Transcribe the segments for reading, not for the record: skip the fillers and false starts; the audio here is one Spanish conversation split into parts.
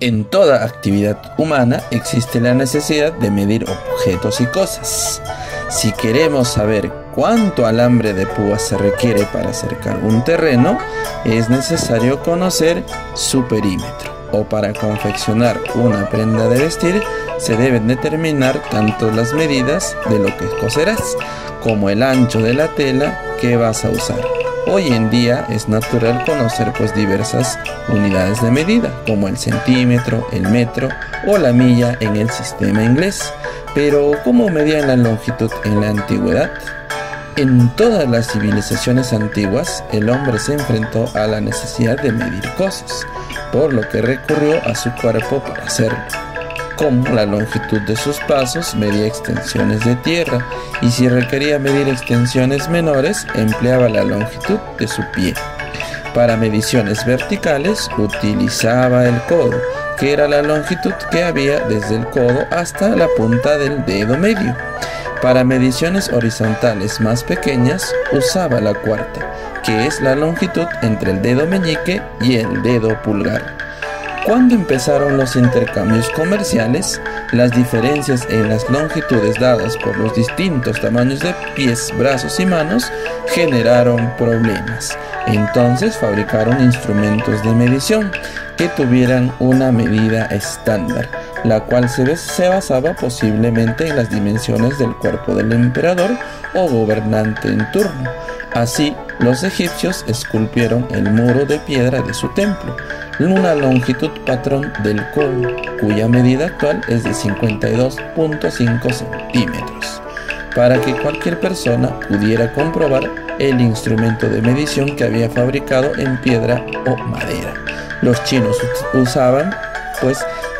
En toda actividad humana existe la necesidad de medir objetos y cosas. Si queremos saber cuánto alambre de púas se requiere para cercar un terreno, es necesario conocer su perímetro. O para confeccionar una prenda de vestir, se deben determinar tanto las medidas de lo que coserás, como el ancho de la tela que vas a usar. Hoy en día es natural conocer diversas unidades de medida, como el centímetro, el metro o la milla en el sistema inglés. Pero, ¿cómo medían la longitud en la antigüedad? En todas las civilizaciones antiguas, el hombre se enfrentó a la necesidad de medir cosas, por lo que recurrió a su cuerpo para hacerlo. Como la longitud de sus pasos medía extensiones de tierra, y si requería medir extensiones menores, empleaba la longitud de su pie. Para mediciones verticales, utilizaba el codo, que era la longitud que había desde el codo hasta la punta del dedo medio. Para mediciones horizontales más pequeñas, usaba la cuarta, que es la longitud entre el dedo meñique y el dedo pulgar. Cuando empezaron los intercambios comerciales, las diferencias en las longitudes dadas por los distintos tamaños de pies, brazos y manos generaron problemas. Entonces fabricaron instrumentos de medición que tuvieran una medida estándar, la cual se basaba posiblemente en las dimensiones del cuerpo del emperador o gobernante en turno. Así, los egipcios esculpieron el muro de piedra de su templo, una longitud patrón del codo, cuya medida actual es de 52.5 centímetros, para que cualquier persona pudiera comprobar el instrumento de medición que había fabricado en piedra o madera. Los chinos usaban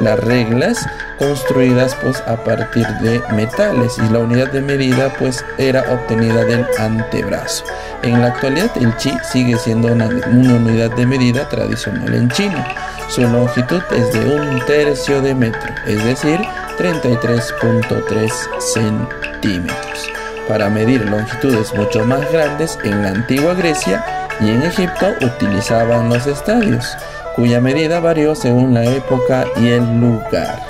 las reglas construidas a partir de metales, y la unidad de medida era obtenida del antebrazo. En la actualidad el chi sigue siendo una unidad de medida tradicional en China. Su longitud es de 1/3 de metro, es decir, 33.3 centímetros. Para medir longitudes mucho más grandes, en la antigua Grecia y en Egipto utilizaban los estadios, cuya medida varió según la época y el lugar.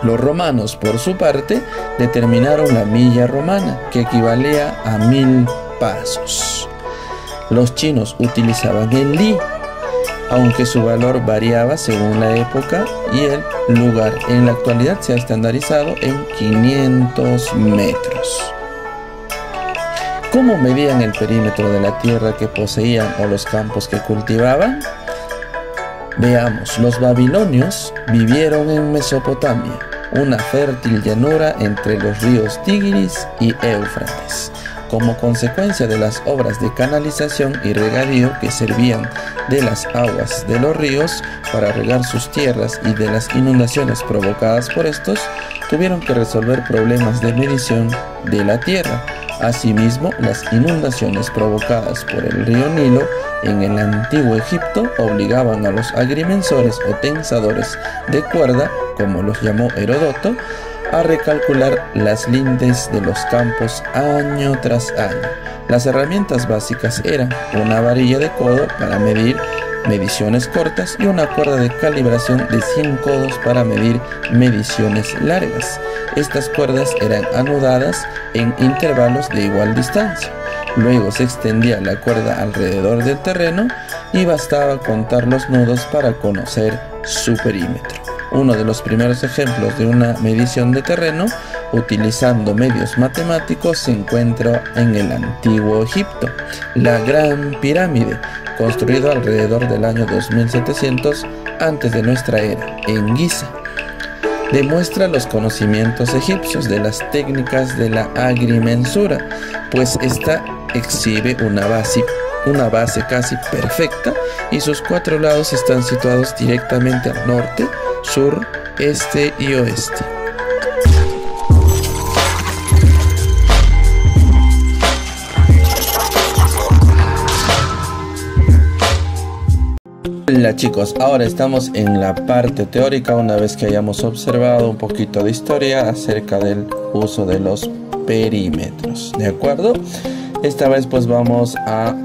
Los romanos, por su parte, determinaron la milla romana, que equivalía a 1000 pasos. Los chinos utilizaban el li, aunque su valor variaba según la época y el lugar. En la actualidad se ha estandarizado en 500 metros. ¿Cómo medían el perímetro de la tierra que poseían o los campos que cultivaban? Veamos, los babilonios vivieron en Mesopotamia, una fértil llanura entre los ríos Tigris y Éufrates. Como consecuencia de las obras de canalización y regadío que servían de las aguas de los ríos para regar sus tierras y de las inundaciones provocadas por estos, tuvieron que resolver problemas de medición de la tierra. Asimismo, las inundaciones provocadas por el río Nilo en el antiguo Egipto obligaban a los agrimensores o tensadores de cuerda, como los llamó Heródoto, a recalcular las lindes de los campos año tras año. Las herramientas básicas eran una varilla de codo para medir mediciones cortas y una cuerda de calibración de 100 codos para medir mediciones largas. Estas cuerdas eran anudadas en intervalos de igual distancia. Luego se extendía la cuerda alrededor del terreno y bastaba contar los nudos para conocer su perímetro. Uno de los primeros ejemplos de una medición de terreno utilizando medios matemáticos se encuentra en el antiguo Egipto, la Gran Pirámide, construido alrededor del año 2700 antes de nuestra era, en Giza. Demuestra los conocimientos egipcios de las técnicas de la agrimensura, pues esta exhibe una base casi perfecta y sus 4 lados están situados directamente al norte, sur, este y oeste. Hola chicos, ahora estamos en la parte teórica, una vez que hayamos observado un poquito de historia acerca del uso de los perímetros, ¿de acuerdo? Esta vez vamos a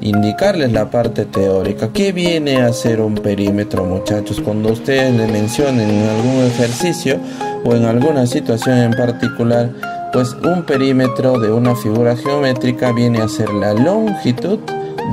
indicarles la parte teórica. ¿Qué viene a ser un perímetro, muchachos? Cuando ustedes le mencionen en algún ejercicio o en alguna situación en particular, pues un perímetro de una figura geométrica viene a ser la longitud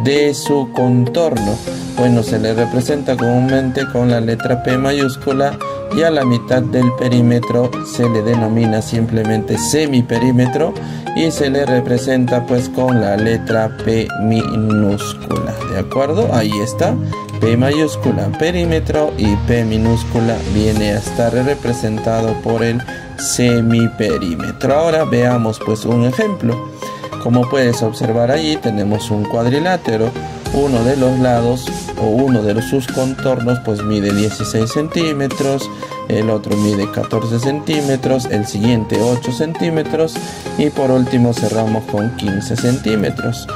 de su contorno. Bueno, se le representa comúnmente con la letra P mayúscula, y a la mitad del perímetro se le denomina simplemente semiperímetro y se le representa pues con la letra P minúscula. ¿De acuerdo? Ahí está. P mayúscula perímetro y P minúscula viene a estar representado por el semiperímetro. Ahora veamos pues un ejemplo. Como puedes observar allí, tenemos un cuadrilátero. Uno de los lados o uno de sus contornos pues mide 16 centímetros, el otro mide 14 centímetros, el siguiente 8 centímetros y por último cerramos con 15 centímetros.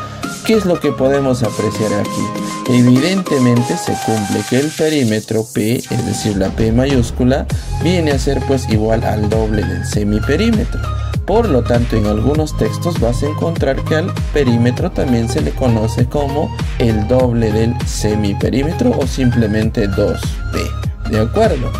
¿Qué es lo que podemos apreciar aquí? Evidentemente se cumple que el perímetro P, es decir la P mayúscula, viene a ser pues igual al doble del semiperímetro. Por lo tanto, en algunos textos vas a encontrar que al perímetro también se le conoce como el doble del semiperímetro o simplemente 2P. ¿De acuerdo?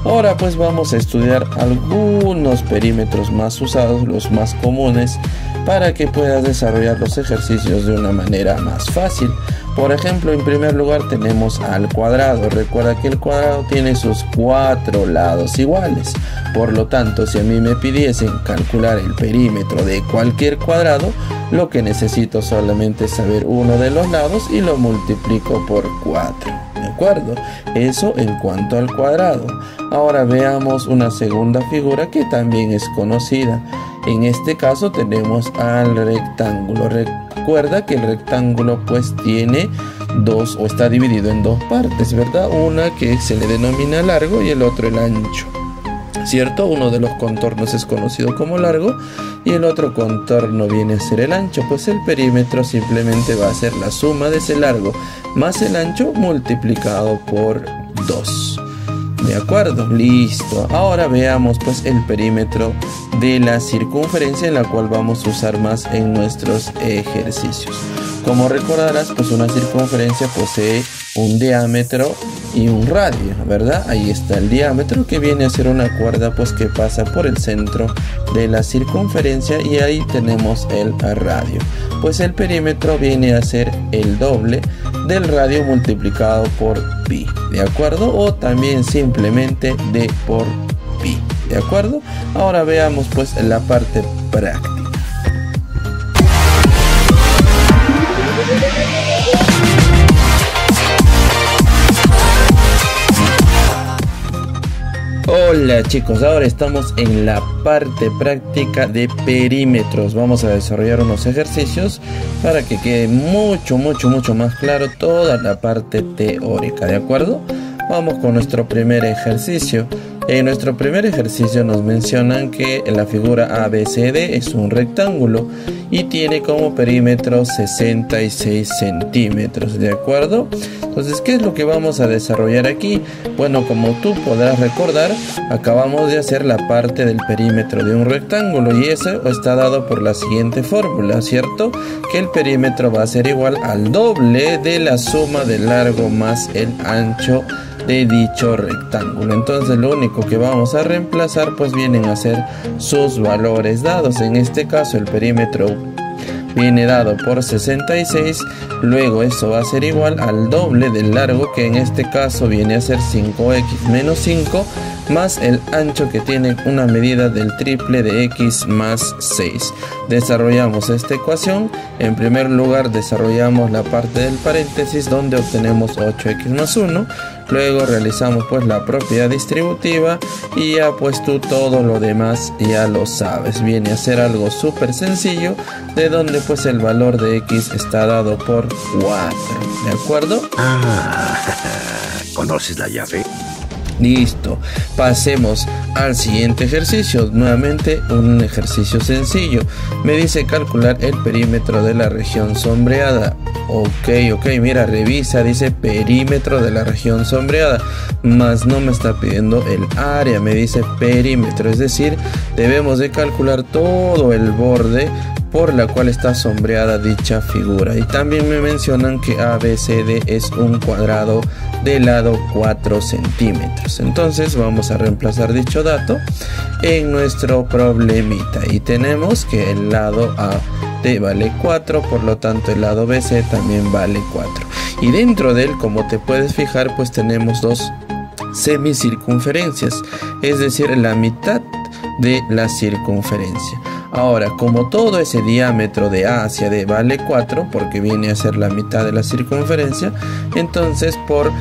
Ahora pues vamos a estudiar algunos perímetros más usados, los más comunes, para que puedas desarrollar los ejercicios de una manera más fácil. Por ejemplo, en primer lugar tenemos al cuadrado. Recuerda que el cuadrado tiene sus 4 lados iguales. Por lo tanto, si a mí me pidiesen calcular el perímetro de cualquier cuadrado, lo que necesito solamente es saber uno de los lados y lo multiplico por 4. ¿De acuerdo? Eso en cuanto al cuadrado. Ahora veamos una segunda figura que también es conocida. En este caso tenemos al rectángulo. Recuerda que el rectángulo pues tiene dos o está dividido en dos partes, ¿verdad? Una que se le denomina largo y el otro el ancho, ¿cierto? Uno de los contornos es conocido como largo y el otro contorno viene a ser el ancho. Pues el perímetro simplemente va a ser la suma de ese largo más el ancho multiplicado por 2. ¿De acuerdo? Listo. Ahora veamos pues el perímetro de la circunferencia, en la cual vamos a usar más en nuestros ejercicios. Como recordarás, pues una circunferencia posee un diámetro y un radio, ¿verdad? Ahí está el diámetro, que viene a ser una cuerda pues que pasa por el centro de la circunferencia, y ahí tenemos el radio. Pues el perímetro viene a ser el doble del radio multiplicado por pi, ¿de acuerdo? O también simplemente d por pi, ¿de acuerdo? Ahora veamos pues la parte práctica. Hola chicos, ahora estamos en la parte práctica de perímetros. Vamos a desarrollar unos ejercicios para que quede mucho más claro toda la parte teórica, ¿de acuerdo? Vamos con nuestro primer ejercicio. En nuestro primer ejercicio nos mencionan que la figura ABCD es un rectángulo y tiene como perímetro 66 centímetros, ¿de acuerdo? Entonces, ¿qué es lo que vamos a desarrollar aquí? Bueno, como tú podrás recordar, acabamos de hacer la parte del perímetro de un rectángulo y eso está dado por la siguiente fórmula, ¿cierto? Que el perímetro va a ser igual al doble de la suma del largo más el ancho de dicho rectángulo. Entonces lo único que vamos a reemplazar pues vienen a ser sus valores dados. En este caso el perímetro viene dado por 66, luego eso va a ser igual al doble del largo, que en este caso viene a ser 5x menos 5, más el ancho, que tiene una medida del triple de x más 6. Desarrollamos esta ecuación. En primer lugar desarrollamos la parte del paréntesis, donde obtenemos 8x más 1. Luego realizamos pues la propiedad distributiva y ya pues tú todo lo demás ya lo sabes. Viene a ser algo súper sencillo, de donde pues el valor de x está dado por 4. ¿De acuerdo? ¿Conoces la llave? Listo, pasemos al siguiente ejercicio. Nuevamente un ejercicio sencillo. Me dice calcular el perímetro de la región sombreada. Ok, mira, revisa, dice perímetro de la región sombreada, más no me está pidiendo el área, me dice perímetro, es decir, debemos de calcular todo el borde por la cual está sombreada dicha figura. Y también me mencionan que ABCD es un cuadrado de lado 4 centímetros. Entonces vamos a reemplazar dicho dato en nuestro problemita y tenemos que el lado AD vale 4, por lo tanto el lado BC también vale 4. Y dentro de él, como te puedes fijar, pues tenemos dos semicircunferencias, es decir, la mitad de la circunferencia. Ahora, como todo ese diámetro de A hacia D vale 4, porque viene a ser la mitad de la circunferencia, entonces por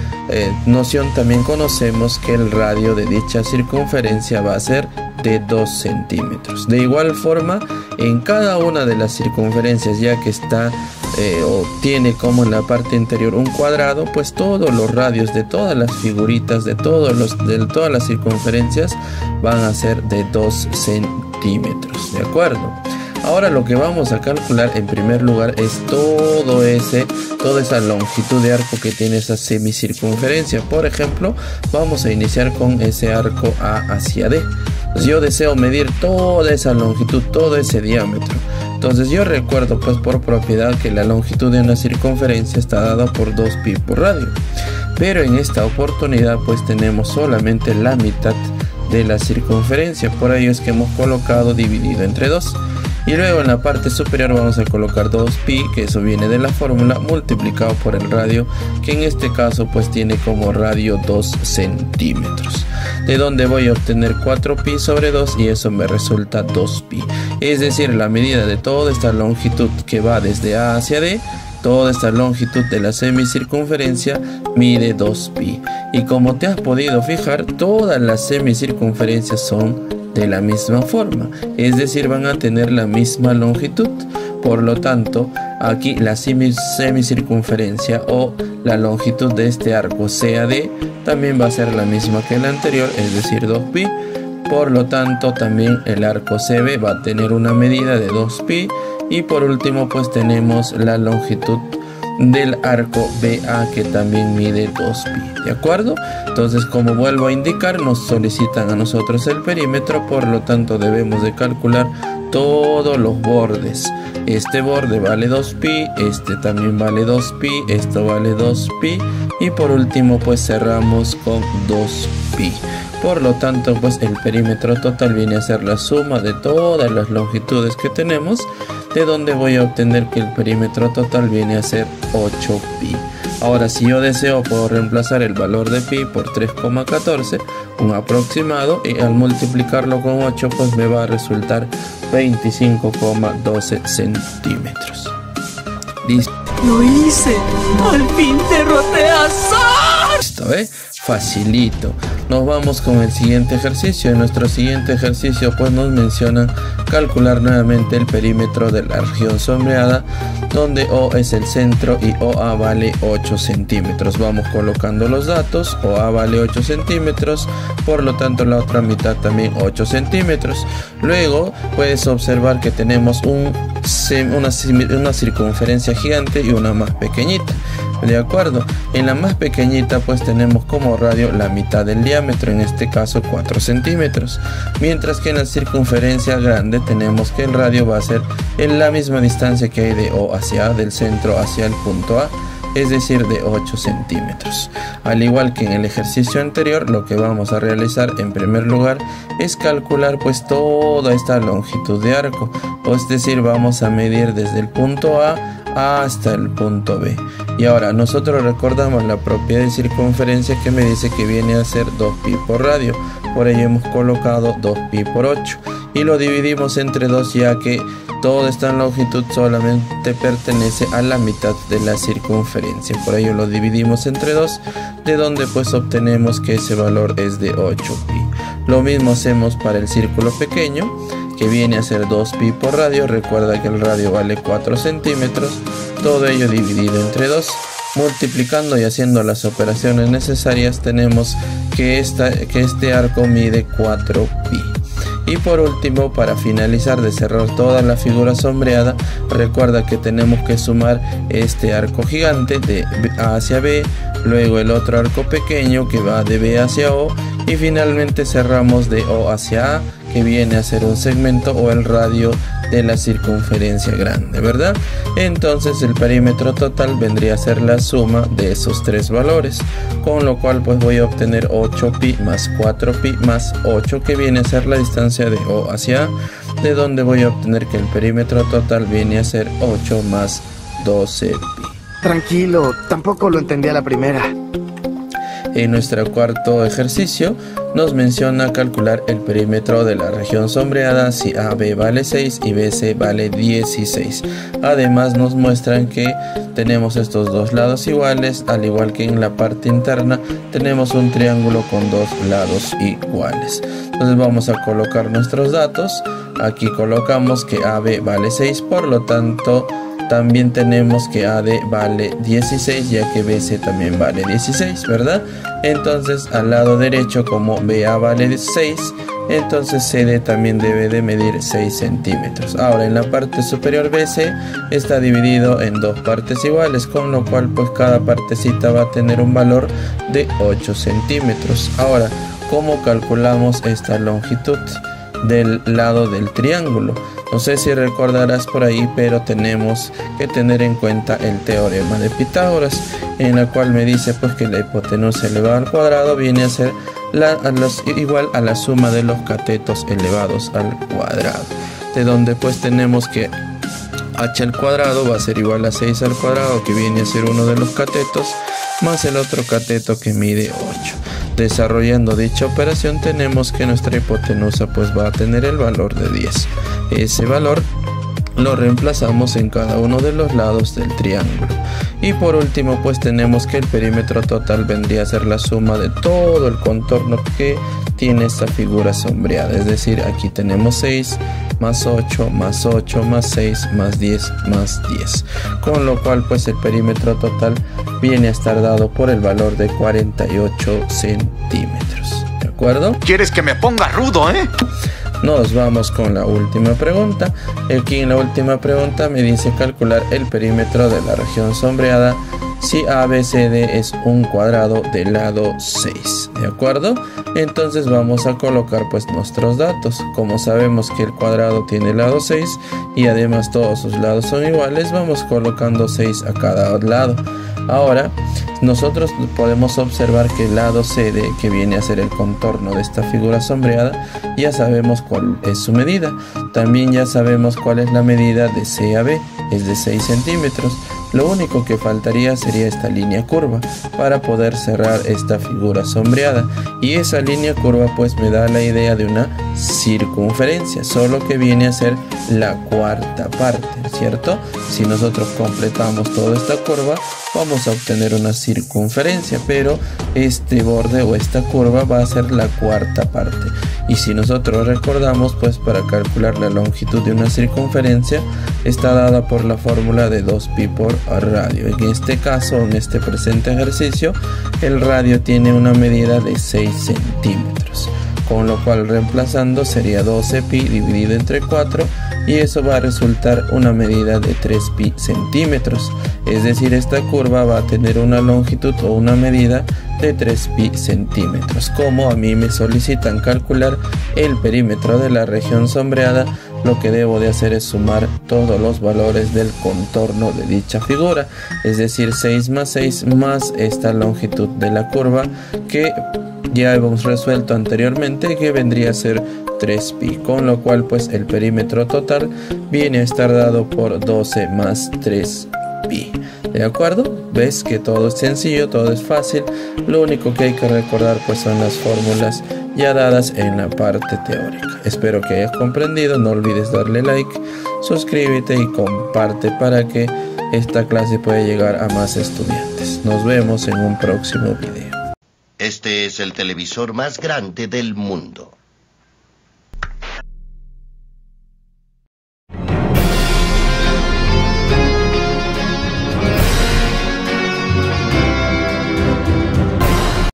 noción también conocemos que el radio de dicha circunferencia va a ser de 2 centímetros. De igual forma, en cada una de las circunferencias, ya que está o tiene como en la parte interior un cuadrado, pues todos los radios de todas las figuritas de todas las circunferencias van a ser de 2 centímetros, ¿de acuerdo? Ahora lo que vamos a calcular en primer lugar es toda esa longitud de arco que tiene esa semicircunferencia. Por ejemplo, vamos a iniciar con ese arco A hacia D. Pues yo deseo medir toda esa longitud, todo ese diámetro. Entonces yo recuerdo pues por propiedad que la longitud de una circunferencia está dada por 2pi por radio. Pero en esta oportunidad pues tenemos solamente la mitad de la circunferencia, por ello es que hemos colocado dividido entre 2. Y luego en la parte superior vamos a colocar 2pi, que eso viene de la fórmula, multiplicado por el radio, que en este caso pues tiene como radio 2 centímetros. De donde voy a obtener 4pi sobre 2 y eso me resulta 2pi. Es decir, la medida de toda esta longitud que va desde A hacia D, toda esta longitud de la semicircunferencia mide 2pi. Y como te has podido fijar, todas las semicircunferencias son de la misma forma, es decir, van a tener la misma longitud. Por lo tanto, aquí la semicircunferencia o la longitud de este arco CAD también va a ser la misma que la anterior, es decir, 2pi. Por lo tanto, también el arco CB va a tener una medida de 2pi. Y por último, pues tenemos la longitud del arco BA, que también mide 2pi, ¿de acuerdo? Entonces, como vuelvo a indicar, nos solicitan a nosotros el perímetro, por lo tanto debemos de calcular todos los bordes. Este borde vale 2pi, este también vale 2pi, esto vale 2pi y por último pues cerramos con 2pi. Por lo tanto pues el perímetro total viene a ser la suma de todas las longitudes que tenemos, de donde voy a obtener que el perímetro total viene a ser 8pi. Ahora, si yo deseo, puedo reemplazar el valor de pi por 3,14, un aproximado, y al multiplicarlo con 8 pues me va a resultar 25,12 centímetros. Listo. ¡Lo hice! ¡Al fin derroté a Zar! Listo, facilito. Nos vamos con el siguiente ejercicio. En nuestro siguiente ejercicio pues nos mencionan calcular nuevamente el perímetro de la región sombreada, donde O es el centro y OA vale 8 centímetros. Vamos colocando los datos. OA vale 8 centímetros, por lo tanto la otra mitad también 8 centímetros. Luego puedes observar que tenemos una circunferencia gigante y una más pequeñita. De acuerdo, en la más pequeñita pues tenemos como radio la mitad del diámetro, en este caso 4 centímetros, mientras que en la circunferencia grande tenemos que el radio va a ser en la misma distancia que hay de O hacia A, del centro hacia el punto A, es decir, de 8 centímetros. Al igual que en el ejercicio anterior, lo que vamos a realizar en primer lugar es calcular pues toda esta longitud de arco, es decir, vamos a medir desde el punto A hasta el punto B. Y ahora nosotros recordamos la propiedad de circunferencia que me dice que viene a ser 2pi por radio, por ello hemos colocado 2pi por 8 y lo dividimos entre 2, ya que toda esta longitud solamente pertenece a la mitad de la circunferencia, por ello lo dividimos entre 2, de donde pues obtenemos que ese valor es de 8pi. Lo mismo hacemos para el círculo pequeño, que viene a ser 2pi por radio. Recuerda que el radio vale 4 centímetros, todo ello dividido entre 2. Multiplicando y haciendo las operaciones necesarias, tenemos que este arco mide 4pi. Y por último, para finalizar de cerrar toda la figura sombreada, recuerda que tenemos que sumar este arco gigante de A hacia B, luego el otro arco pequeño que va de B hacia O, y finalmente cerramos de O hacia A, que viene a ser un segmento o el radio de la circunferencia grande, ¿verdad? Entonces el perímetro total vendría a ser la suma de esos tres valores, con lo cual pues voy a obtener 8pi más 4pi más 8, que viene a ser la distancia de O hacia A, de donde voy a obtener que el perímetro total viene a ser 8 más 12pi. Tranquilo, tampoco lo entendí a la primera. En nuestro cuarto ejercicio nos menciona calcular el perímetro de la región sombreada si AB vale 6 y BC vale 16. Además nos muestran que tenemos estos dos lados iguales, al igual que en la parte interna tenemos un triángulo con dos lados iguales. Entonces vamos a colocar nuestros datos. Aquí colocamos que AB vale 6, por lo tanto también tenemos que AD vale 16, ya que BC también vale 16, ¿verdad? Entonces al lado derecho, como BA vale 6, entonces CD también debe de medir 6 centímetros. Ahora en la parte superior BC está dividido en dos partes iguales, con lo cual pues cada partecita va a tener un valor de 8 centímetros. Ahora, ¿cómo calculamos esta longitud del lado del triángulo? No sé si recordarás por ahí, pero tenemos que tener en cuenta el teorema de Pitágoras, en la cual me dice pues que la hipotenusa elevada al cuadrado viene a ser igual a la suma de los catetos elevados al cuadrado, de donde pues tenemos que h al cuadrado va a ser igual a 6 al cuadrado, que viene a ser uno de los catetos, más el otro cateto que mide 8. Desarrollando dicha operación tenemos que nuestra hipotenusa pues va a tener el valor de 10. Ese valor lo reemplazamos en cada uno de los lados del triángulo. Y por último pues tenemos que el perímetro total vendría a ser la suma de todo el contorno que tiene esta figura sombreada. Es decir, aquí tenemos 6 más 8 más 8 más 6 más 10 más 10. Con lo cual pues el perímetro total viene a estar dado por el valor de 48 centímetros. ¿De acuerdo? ¿Quieres que me ponga rudo, Nos vamos con la última pregunta. Aquí en la última pregunta me dice calcular el perímetro de la región sombreada si ABCD es un cuadrado del lado 6. ¿De acuerdo? Entonces vamos a colocar pues nuestros datos. Como sabemos que el cuadrado tiene lado 6 y además todos sus lados son iguales, vamos colocando 6 a cada lado. Ahora nosotros podemos observar que el lado CD, que viene a ser el contorno de esta figura sombreada, ya sabemos cuál es su medida. También ya sabemos cuál es la medida de C a B, es de 6 centímetros. Lo único que faltaría sería esta línea curva para poder cerrar esta figura sombreada, y esa línea curva pues me da la idea de una circunferencia, solo que viene a ser la cuarta parte, ¿cierto? Si nosotros completamos toda esta curva vamos a obtener una circunferencia, pero este borde o esta curva va a ser la cuarta parte. Y si nosotros recordamos, pues para calcular la longitud de una circunferencia está dada por la fórmula de 2pi por radio. En este caso, en este presente ejercicio, el radio tiene una medida de 6 centímetros, con lo cual reemplazando sería 12pi dividido entre 4, y eso va a resultar una medida de 3pi centímetros. Es decir, esta curva va a tener una longitud o una medida de 3pi centímetros. Como a mí me solicitan calcular el perímetro de la región sombreada, lo que debo de hacer es sumar todos los valores del contorno de dicha figura, es decir, 6 más 6 más esta longitud de la curva que ya hemos resuelto anteriormente, que vendría a ser 3pi, con lo cual pues el perímetro total viene a estar dado por 12 más 3pi. ¿De acuerdo? Ves que todo es sencillo, todo es fácil. Lo único que hay que recordar pues son las fórmulas ya dadas en la parte teórica. Espero que hayas comprendido. No olvides darle like, suscríbete y comparte para que esta clase pueda llegar a más estudiantes. Nos vemos en un próximo video. Este es el televisor más grande del mundo.